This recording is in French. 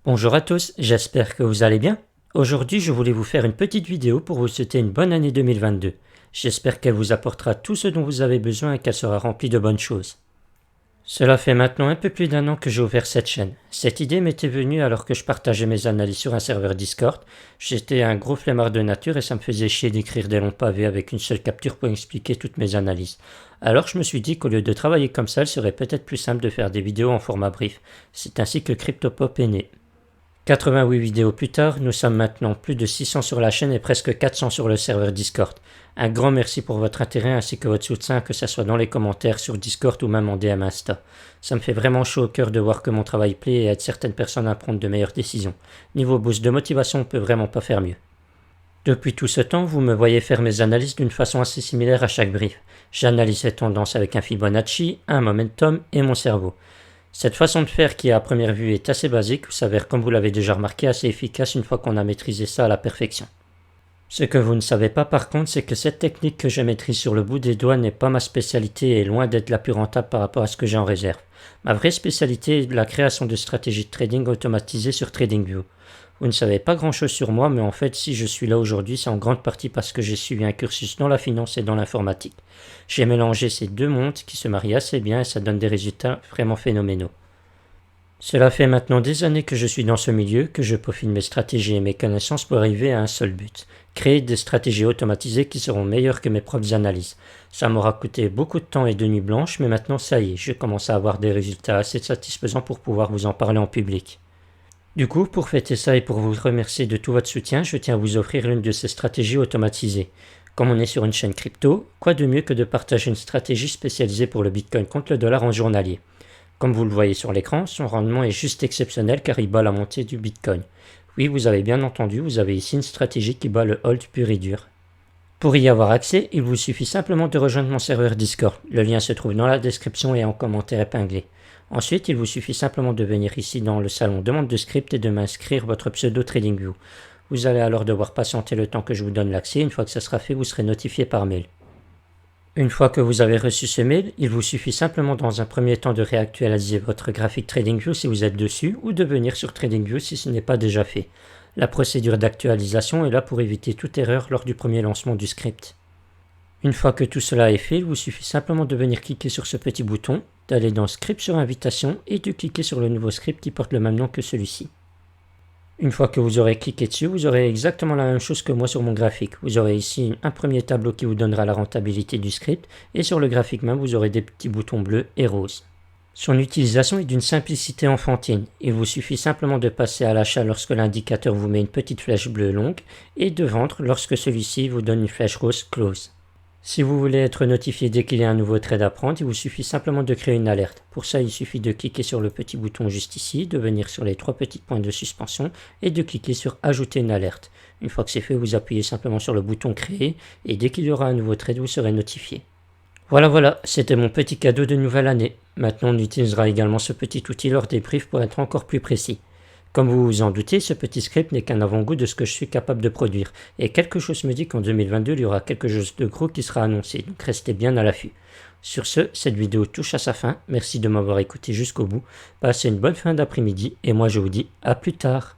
Bonjour à tous, j'espère que vous allez bien. Aujourd'hui, je voulais vous faire une petite vidéo pour vous souhaiter une bonne année 2022. J'espère qu'elle vous apportera tout ce dont vous avez besoin et qu'elle sera remplie de bonnes choses. Cela fait maintenant un peu plus d'un an que j'ai ouvert cette chaîne. Cette idée m'était venue alors que je partageais mes analyses sur un serveur Discord. J'étais un gros flemmard de nature et ça me faisait chier d'écrire des longs pavés avec une seule capture pour expliquer toutes mes analyses. Alors je me suis dit qu'au lieu de travailler comme ça, il serait peut-être plus simple de faire des vidéos en format brief. C'est ainsi que CryptoPop est né. 88 vidéos plus tard, nous sommes maintenant plus de 600 sur la chaîne et presque 400 sur le serveur Discord. Un grand merci pour votre intérêt ainsi que votre soutien, que ce soit dans les commentaires, sur Discord ou même en DM Insta. Ça me fait vraiment chaud au cœur de voir que mon travail plaît et aide certaines personnes à prendre de meilleures décisions. Niveau boost de motivation, on peut vraiment pas faire mieux. Depuis tout ce temps, vous me voyez faire mes analyses d'une façon assez similaire à chaque brief. J'analyse les tendances avec un Fibonacci, un momentum et mon cerveau. Cette façon de faire qui à première vue est assez basique, s'avère comme vous l'avez déjà remarqué assez efficace une fois qu'on a maîtrisé ça à la perfection. Ce que vous ne savez pas par contre, c'est que cette technique que je maîtrise sur le bout des doigts n'est pas ma spécialité et est loin d'être la plus rentable par rapport à ce que j'ai en réserve. Ma vraie spécialité est la création de stratégies de trading automatisées sur TradingView. Vous ne savez pas grand chose sur moi, mais en fait si je suis là aujourd'hui, c'est en grande partie parce que j'ai suivi un cursus dans la finance et dans l'informatique. J'ai mélangé ces deux mondes qui se marient assez bien et ça donne des résultats vraiment phénoménaux. Cela fait maintenant des années que je suis dans ce milieu, que je peaufine mes stratégies et mes connaissances pour arriver à un seul but, créer des stratégies automatisées qui seront meilleures que mes propres analyses. Ça m'aura coûté beaucoup de temps et de nuits blanches, mais maintenant ça y est, je commence à avoir des résultats assez satisfaisants pour pouvoir vous en parler en public. Du coup, pour fêter ça et pour vous remercier de tout votre soutien, je tiens à vous offrir l'une de ces stratégies automatisées. Comme on est sur une chaîne crypto, quoi de mieux que de partager une stratégie spécialisée pour le Bitcoin contre le dollar en journalier. Comme vous le voyez sur l'écran, son rendement est juste exceptionnel car il bat la montée du Bitcoin. Oui, vous avez bien entendu, vous avez ici une stratégie qui bat le hold pur et dur. Pour y avoir accès, il vous suffit simplement de rejoindre mon serveur Discord. Le lien se trouve dans la description et en commentaire épinglé. Ensuite, il vous suffit simplement de venir ici dans le salon Demande de script et de m'inscrire votre pseudo TradingView. Vous allez alors devoir patienter le temps que je vous donne l'accès. Une fois que ça sera fait, vous serez notifié par mail. Une fois que vous avez reçu ce mail, il vous suffit simplement dans un premier temps de réactualiser votre graphique TradingView si vous êtes dessus ou de venir sur TradingView si ce n'est pas déjà fait. La procédure d'actualisation est là pour éviter toute erreur lors du premier lancement du script. Une fois que tout cela est fait, il vous suffit simplement de venir cliquer sur ce petit bouton, d'aller dans Script sur invitation et de cliquer sur le nouveau script qui porte le même nom que celui-ci. Une fois que vous aurez cliqué dessus, vous aurez exactement la même chose que moi sur mon graphique. Vous aurez ici un premier tableau qui vous donnera la rentabilité du script et sur le graphique même vous aurez des petits boutons bleus et roses. Son utilisation est d'une simplicité enfantine. Il vous suffit simplement de passer à l'achat lorsque l'indicateur vous met une petite flèche bleue longue et de vendre lorsque celui-ci vous donne une flèche rose close. Si vous voulez être notifié dès qu'il y a un nouveau trade à prendre, il vous suffit simplement de créer une alerte. Pour ça, il suffit de cliquer sur le petit bouton juste ici, de venir sur les trois petits points de suspension et de cliquer sur Ajouter une alerte. Une fois que c'est fait, vous appuyez simplement sur le bouton Créer et dès qu'il y aura un nouveau trade, vous serez notifié. Voilà, c'était mon petit cadeau de nouvelle année. Maintenant, on utilisera également ce petit outil lors des briefs pour être encore plus précis. Comme vous vous en doutez, ce petit script n'est qu'un avant-goût de ce que je suis capable de produire, et quelque chose me dit qu'en 2022, il y aura quelque chose de gros qui sera annoncé, donc restez bien à l'affût. Sur ce, cette vidéo touche à sa fin, merci de m'avoir écouté jusqu'au bout, passez une bonne fin d'après-midi, et moi je vous dis à plus tard.